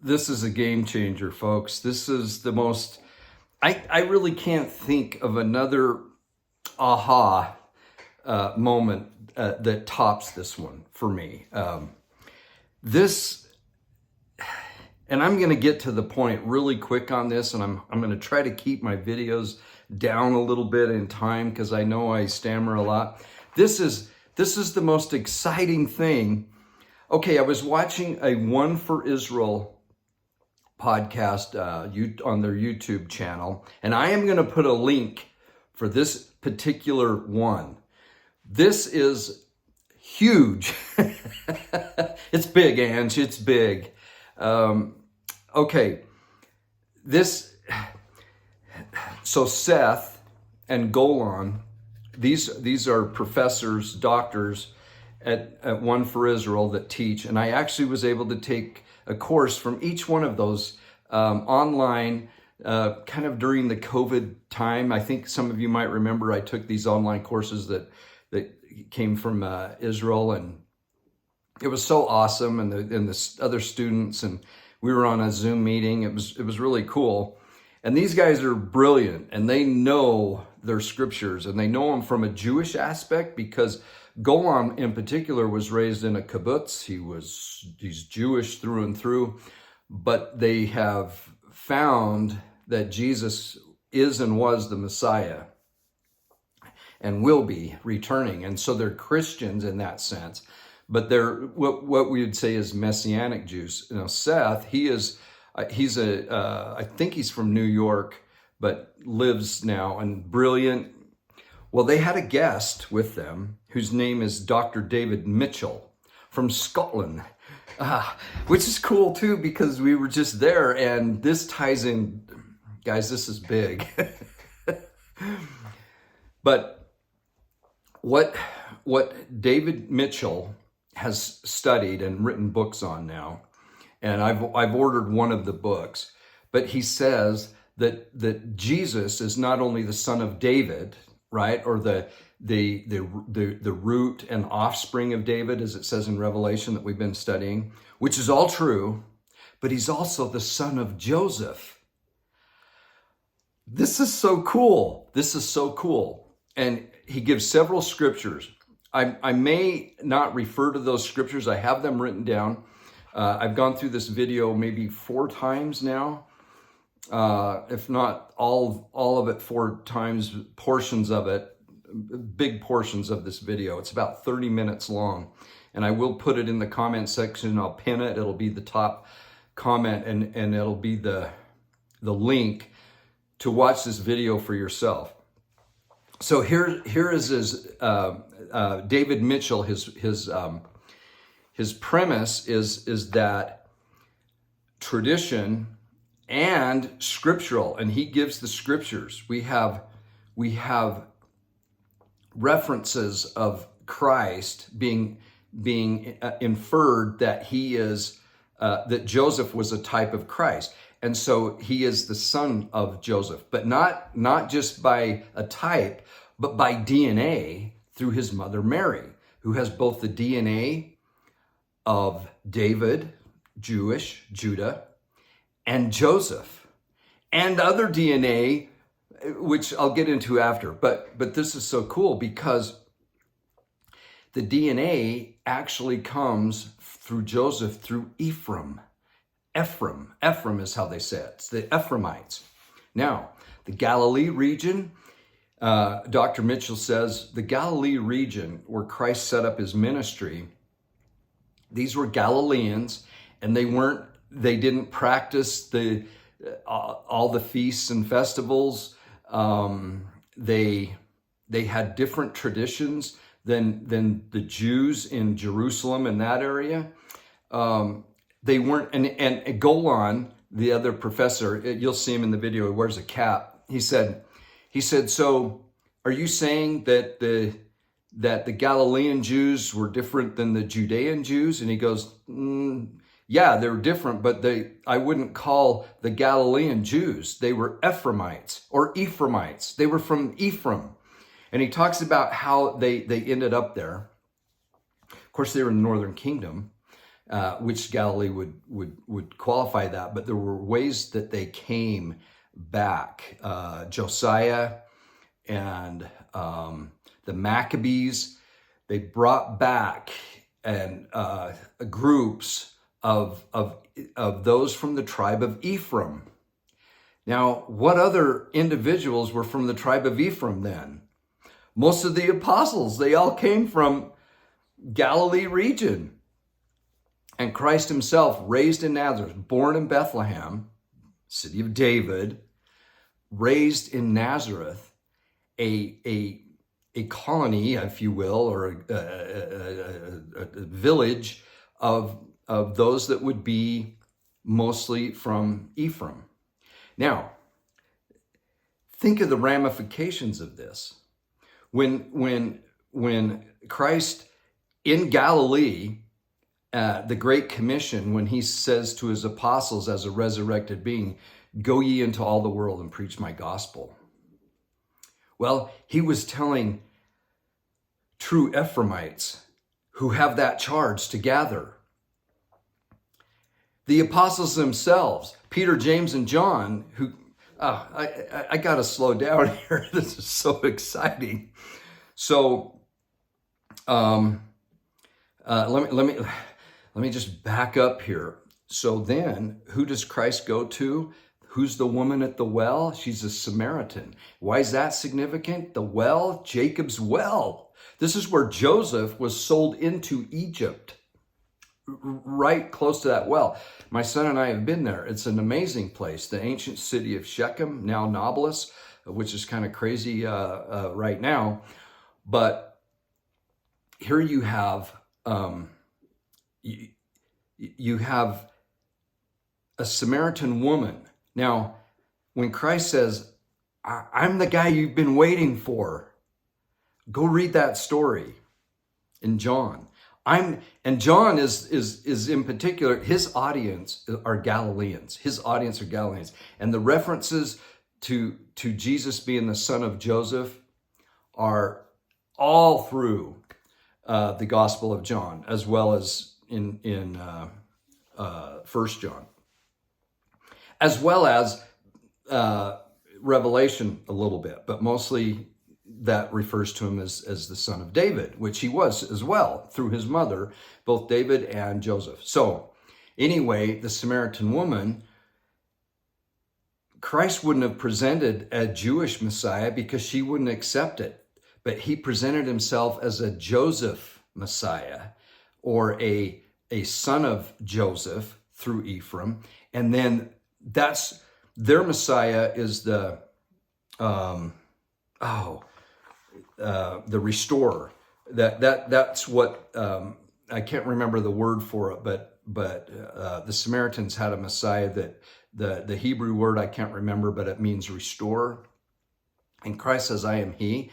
this is a game changer, folks. This is the most, I really can't think of another aha moment that tops this one for me. This, and I'm going to get to the point really quick on this, and I'm going to try to keep my videos down a little bit in time because I know I stammer a lot. This is the most exciting thing. Okay, I was watching a One for Israel podcast on their YouTube channel, and I am going to put a link for this particular one. This is huge. It's big, Ange. It's big. Okay, so Seth and Golan, these are professors, doctors at One for Israel that teach, and I actually was able to take a course from each one of those online, kind of during the COVID time. I think some of you might remember I took these online courses that came from Israel, and it was so awesome. And the other students, and we were on a Zoom meeting. It was really cool. And these guys are brilliant, and they know their scriptures, and they know them from a Jewish aspect, because Golan in particular was raised in a kibbutz. He's Jewish through and through, but they have found that Jesus is and was the Messiah and will be returning. And so they're Christians in that sense, but they're what we would say is Messianic Jews. You know, Seth, he's I think he's from New York, but lives now, and brilliant. Well, they had a guest with them whose name is Dr. David Mitchell from Scotland, which is cool too, because we were just there, and this ties in, guys, this is big. But what David Mitchell has studied and written books on now, and I've ordered one of the books, but he says that Jesus is not only the son of David, right, or the root and offspring of David, as it says in Revelation that we've been studying, which is all true, but he's also the son of Joseph. This is so cool. This is so cool. And he gives several scriptures. I may not refer to those scriptures. I have them written down. I've gone through this video maybe 4 times now, if not all of it 4 times, portions of it, big portions of this video. It's about 30 minutes long, and I will put it in the comment section. I'll pin it. It'll be the top comment, and it'll be the link to watch this video for yourself. So here is his David Mitchell. His premise is that tradition and scriptural, and he gives the scriptures. We have references of Christ being inferred that he is that Joseph was a type of Christ, and so he is the son of Joseph, but not just by a type, but by DNA through his mother Mary, who has both the DNA of David, Jewish, Judah, and Joseph, and other DNA, which I'll get into after. But this is so cool, because the DNA actually comes through Joseph, through Ephraim. Ephraim is how they say it. It's the Ephraimites. Now, the Galilee region, Dr. Mitchell says, the Galilee region where Christ set up his ministry, these were Galileans, and they didn't practice all the feasts and festivals. They had different traditions than the Jews in Jerusalem in that area. They weren't, and Golan, the other professor, you'll see him in the video, he wears a cap. He said, so are you saying that the Galilean Jews were different than the Judean Jews? And he goes, yeah, they're different, but I wouldn't call the Galilean Jews. They were Ephraimites or Ephraimites. They were from Ephraim. And he talks about how they ended up there. Of course, they were in the Northern Kingdom, which Galilee would qualify that, but there were ways that they came back. Josiah and the Maccabees, they brought back and groups of those from the tribe of Ephraim. Now, what other individuals were from the tribe of Ephraim then? Most of the apostles, they all came from Galilee region. And Christ himself, raised in Nazareth, born in Bethlehem, city of David, raised in Nazareth, a colony, if you will, or a village of those that would be mostly from Ephraim. Now, think of the ramifications of this. When Christ in Galilee, the Great Commission, when he says to his apostles as a resurrected being, "Go ye into all the world and preach my gospel." Well, he was telling true Ephraimites who have that charge to gather. The apostles themselves, Peter, James, and John, who, I got to slow down here. This is so exciting. So, let me just back up here. So then, who does Christ go to? Who's the woman at the well? She's a Samaritan. Why is that significant? The well, Jacob's well. This is where Joseph was sold into Egypt, right close to that well. My son and I have been there. It's an amazing place. The ancient city of Shechem, now Nablus, which is kind of crazy right now. But here you have you have a Samaritan woman. Now, when Christ says, "I'm the guy you've been waiting for," go read that story in John. And John is in particular, his audience are Galileans. His audience are Galileans. And the references to Jesus being the son of Joseph are all through the Gospel of John, as well as in 1 John, as well as Revelation a little bit, but mostly that refers to him as the son of David, which he was as well through his mother, both David and Joseph. So anyway, the Samaritan woman, Christ wouldn't have presented a Jewish Messiah because she wouldn't accept it, but he presented himself as a Joseph Messiah, or a son of Joseph through Ephraim. And then that's their Messiah is the restorer. That's what I can't remember the word for it, but the Samaritans had a Messiah that the Hebrew word I can't remember, but it means restore. And Christ says, "I am he."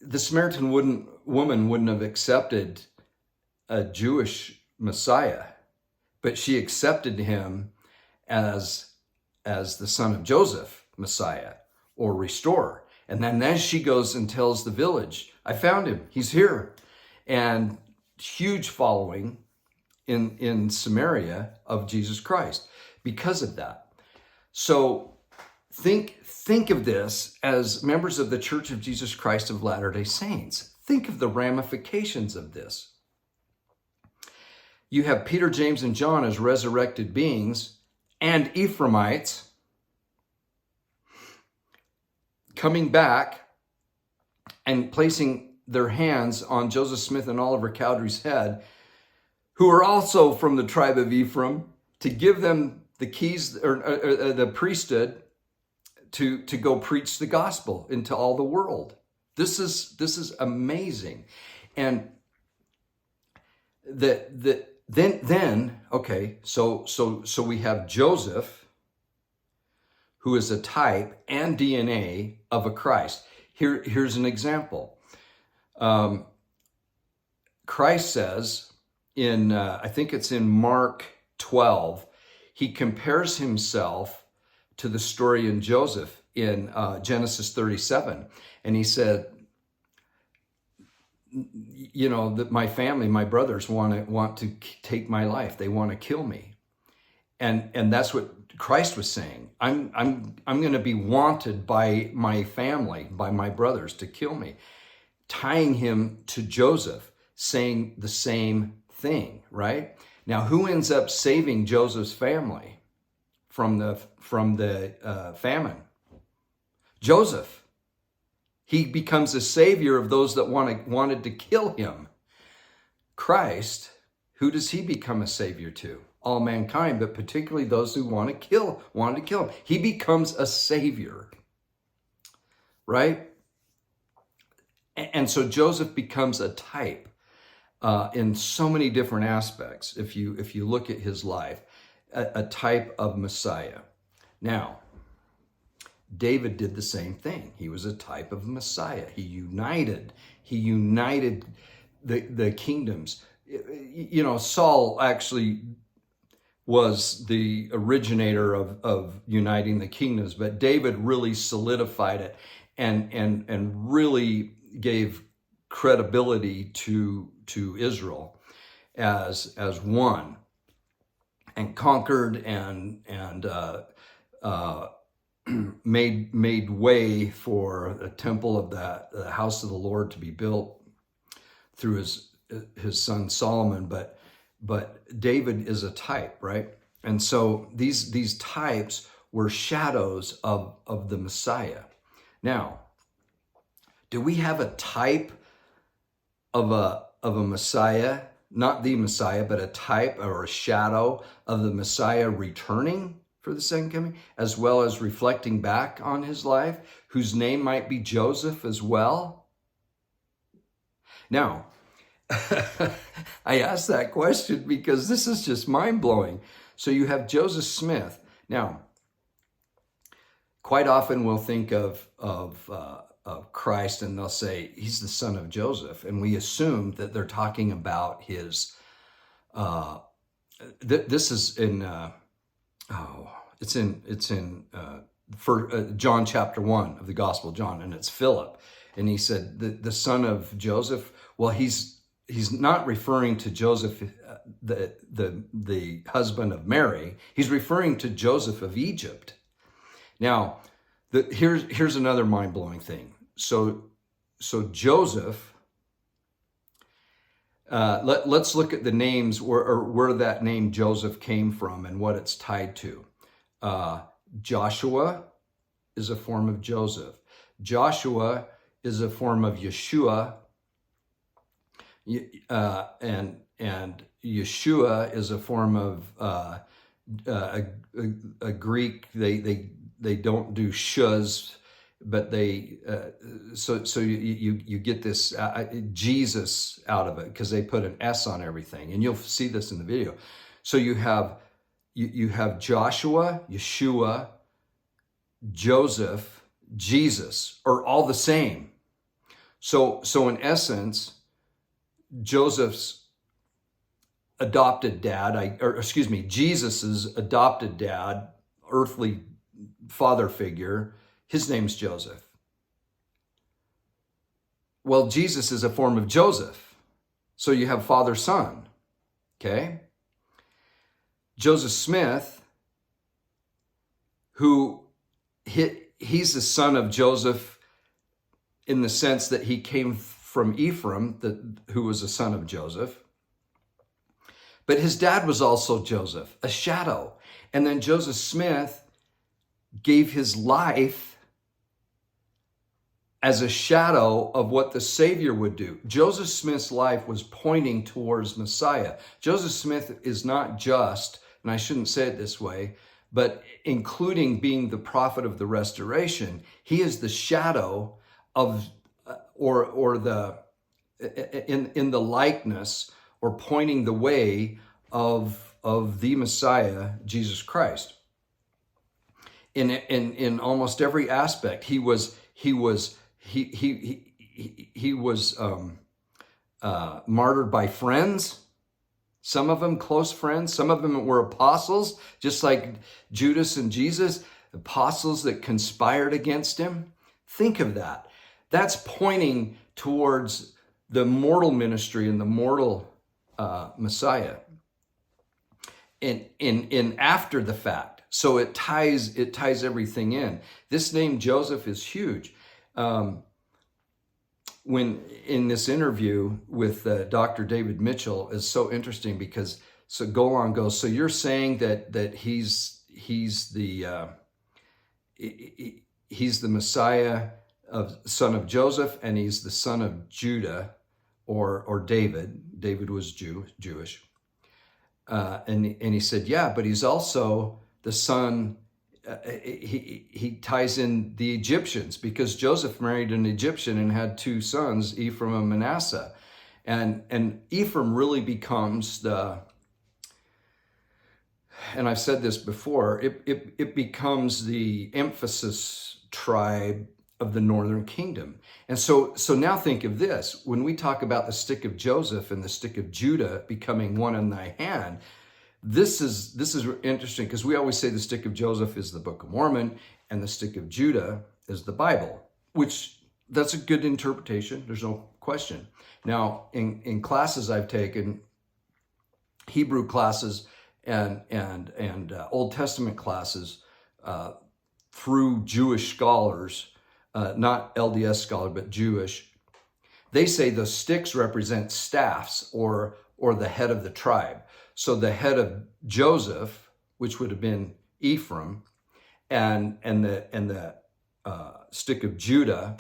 The Samaritan woman wouldn't have accepted a Jewish Messiah, but she accepted him as the son of Joseph Messiah, or restorer. And then she goes and tells the village, "I found him, he's here." And huge following in Samaria of Jesus Christ because of that. So think of this as members of the Church of Jesus Christ of Latter-day Saints. Think of the ramifications of this. You have Peter, James, and John as resurrected beings and Ephraimites coming back and placing their hands on Joseph Smith and Oliver Cowdery's head, who are also from the tribe of Ephraim, to give them the keys or the priesthood to go preach the gospel into all the world. This is amazing. And then okay, so we have Joseph, who is a type and DNA of a Christ. Here's an example. Christ says in, I think it's in Mark 12, he compares himself to the story in Joseph in Genesis 37. And he said, that my family, my brothers want to take my life. They want to kill me. And that's what Christ was saying. I'm going to be wanted by my family, by my brothers to kill me. Tying him to Joseph, saying the same thing, right? Now, who ends up saving Joseph's family from the famine? Joseph. He becomes a savior of those that wanted to kill him. Christ, who does he become a savior to? All mankind, but particularly those who wanted to kill him. He becomes a savior, right? And so Joseph becomes a type in so many different aspects. If you look at his life, a type of Messiah. Now, David did the same thing. He was a type of Messiah. He united the kingdoms. Saul actually was the originator of uniting the kingdoms, but David really solidified it and really gave credibility to Israel as one, and conquered and made way for the temple of the house of the Lord to be built through his son Solomon. But David is a type, right? And so these types were shadows of the Messiah. Now, do we have a type of a Messiah? Not the Messiah, but a type or a shadow of the Messiah returning for the second coming, as well as reflecting back on his life, whose name might be Joseph as well? Now, I asked that question because this is just mind-blowing. So you have Joseph Smith. Now, quite often we'll think of Christ and they'll say he's the son of Joseph, and we assume that they're talking about his. This is in. It's in John chapter 1 of the Gospel of John, and it's Philip, and he said the son of Joseph. Well, he's not referring to Joseph, the husband of Mary. He's referring to Joseph of Egypt. Now, here's another mind-blowing thing. So Joseph. Let's look at the names where that name Joseph came from and what it's tied to. Joshua is a form of Joseph. Joshua is a form of Yeshua, and Yeshua is a form of a Greek. They don't do shuz, but they so you get this Jesus out of it because they put an S on everything, and you'll see this in the video. So you have Joshua, Yeshua, Joseph, Jesus are all the same. So in essence, Joseph's adopted dad, Jesus's adopted dad, earthly father figure, his name's Joseph. Well, Jesus is a form of Joseph. So you have father, son, okay? Joseph Smith, he's the son of Joseph in the sense that he came from Ephraim, who was a son of Joseph. But his dad was also Joseph, a shadow. And then Joseph Smith gave his life as a shadow of what the Savior would do. Joseph Smith's life was pointing towards Messiah. Joseph Smith is not just, and I shouldn't say it this way, but including being the prophet of the restoration, he is the shadow of, or the, in the likeness or pointing the way of the Messiah, Jesus Christ. In almost every aspect, he was martyred by friends. Some of them close friends. Some of them were apostles, just like Judas and Jesus, apostles that conspired against him. Think of that. That's pointing towards the mortal ministry and the mortal Messiah in after the fact. So it ties everything in. This name Joseph is huge. When in this interview with Dr. David Mitchell is so interesting because so Golan goes, so you're saying that he's the Messiah of son of Joseph, and he's the son of Judah or David. David was Jewish. And he said, yeah, but he's also the son. He ties in the Egyptians because Joseph married an Egyptian and had two sons, Ephraim and Manasseh, and Ephraim really becomes the. And I've said this before. It becomes the emphasis tribe of the northern kingdom. And so now think of this. When we talk about the stick of Joseph and the stick of Judah becoming one in thy hand, this is interesting because we always say the stick of Joseph is the Book of Mormon and the stick of Judah is the Bible, which that's a good interpretation. There's no question. Now, in classes I've taken, Hebrew classes and Old Testament classes through Jewish scholars, not LDS scholar, but Jewish, they say the sticks represent staffs or the head of the tribe. So the head of Joseph, which would have been Ephraim, and the stick of Judah,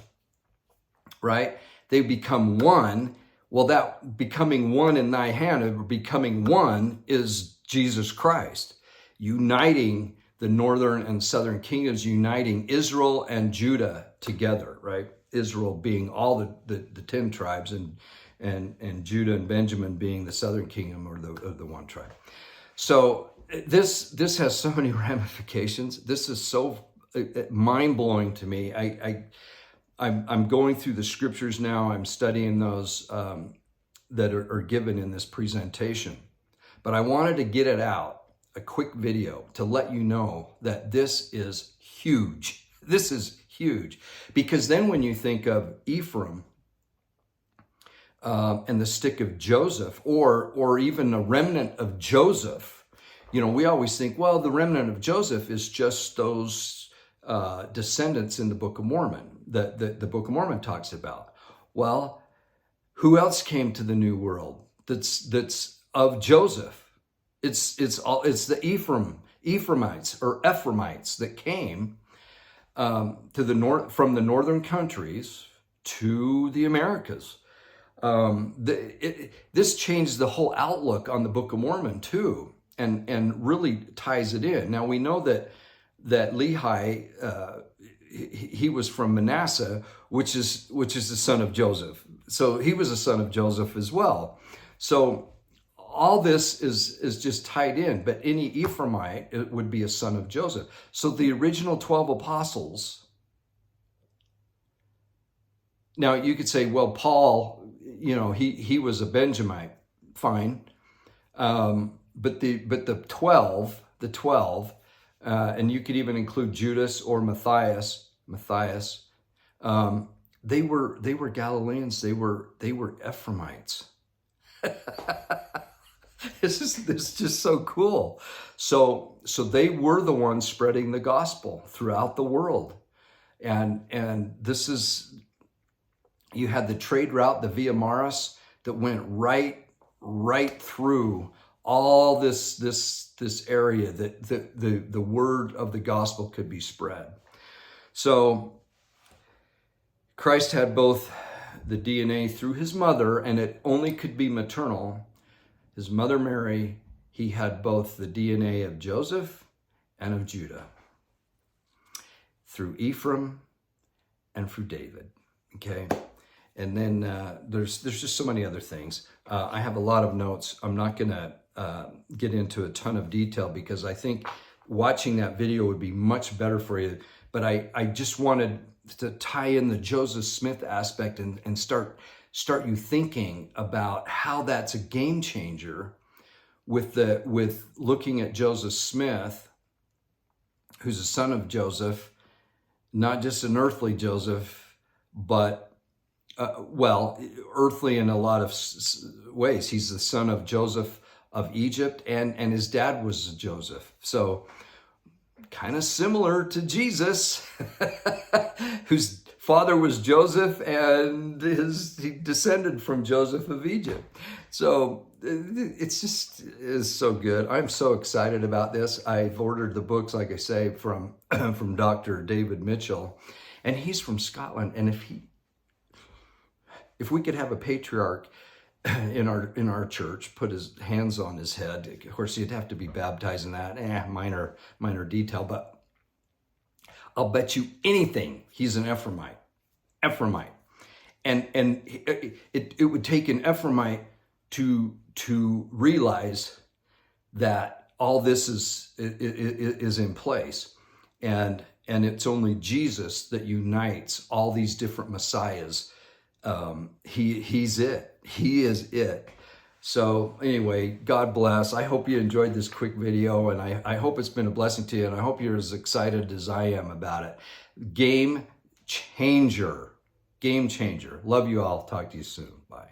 right? They become one. Well, that becoming one in thy hand, or becoming one, is Jesus Christ, uniting the northern and southern kingdoms, uniting Israel and Judah together, right? Israel being all the 10 tribes, and Judah and Benjamin being the southern kingdom or the one tribe. So this has so many ramifications. This is so mind-blowing to me. I'm going through the scriptures now. I'm studying those that are given in this presentation. But I wanted to get it out, a quick video, to let you know that this is huge. This is huge. Because then when you think of Ephraim, and the stick of Joseph, or even a remnant of Joseph, we always think, well, the remnant of Joseph is just those descendants in the Book of Mormon that the Book of Mormon talks about. Well, who else came to the New World that's of Joseph? It's the Ephraimites or Ephraimites that came to the north, from the northern countries to the Americas. This changed the whole outlook on the Book of Mormon too, and really ties it in. Now we know that Lehi, he was from Manasseh, which is the son of Joseph. So he was a son of Joseph as well. So all this is just tied in. But any Ephraimite, it would be a son of Joseph. So the original 12 apostles. Now you could say, well, Paul, he was a Benjamite, fine, but the 12, and you could even include Judas or Matthias. They were Galileans. They were Ephraimites. This is just so cool. So they were the ones spreading the gospel throughout the world, and this is. You had the trade route, the Via Maris, that went right through all this area that the word of the gospel could be spread. So Christ had both the DNA through his mother, and it only could be maternal. His mother Mary, he had both the DNA of Joseph and of Judah, through Ephraim and through David. Okay. And then there's just so many other things. I have a lot of notes. I'm not going to get into a ton of detail because I think watching that video would be much better for you. But I just wanted to tie in the Joseph Smith aspect and start you thinking about how that's a game changer with looking at Joseph Smith, who's a son of Joseph, not just an earthly Joseph, but well, earthly in a lot of ways. He's the son of Joseph of Egypt, and his dad was Joseph. So kind of similar to Jesus, whose father was Joseph, and he descended from Joseph of Egypt. So it's just is so good. I'm so excited about this. I've ordered the books, like I say, from from Dr. David Mitchell, and he's from Scotland. And if we could have a patriarch in our church put his hands on his head, of course he'd have to be baptized in that, minor detail, but I'll bet you anything he's an Ephraimite. And it would take an Ephraimite to realize that all this is in place, and it's only Jesus that unites all these different messiahs. He's it. He is it. So anyway, God bless. I hope you enjoyed this quick video, and I hope it's been a blessing to you, and I hope you're as excited as I am about it. Game changer. Game changer. Love you all. Talk to you soon. Bye.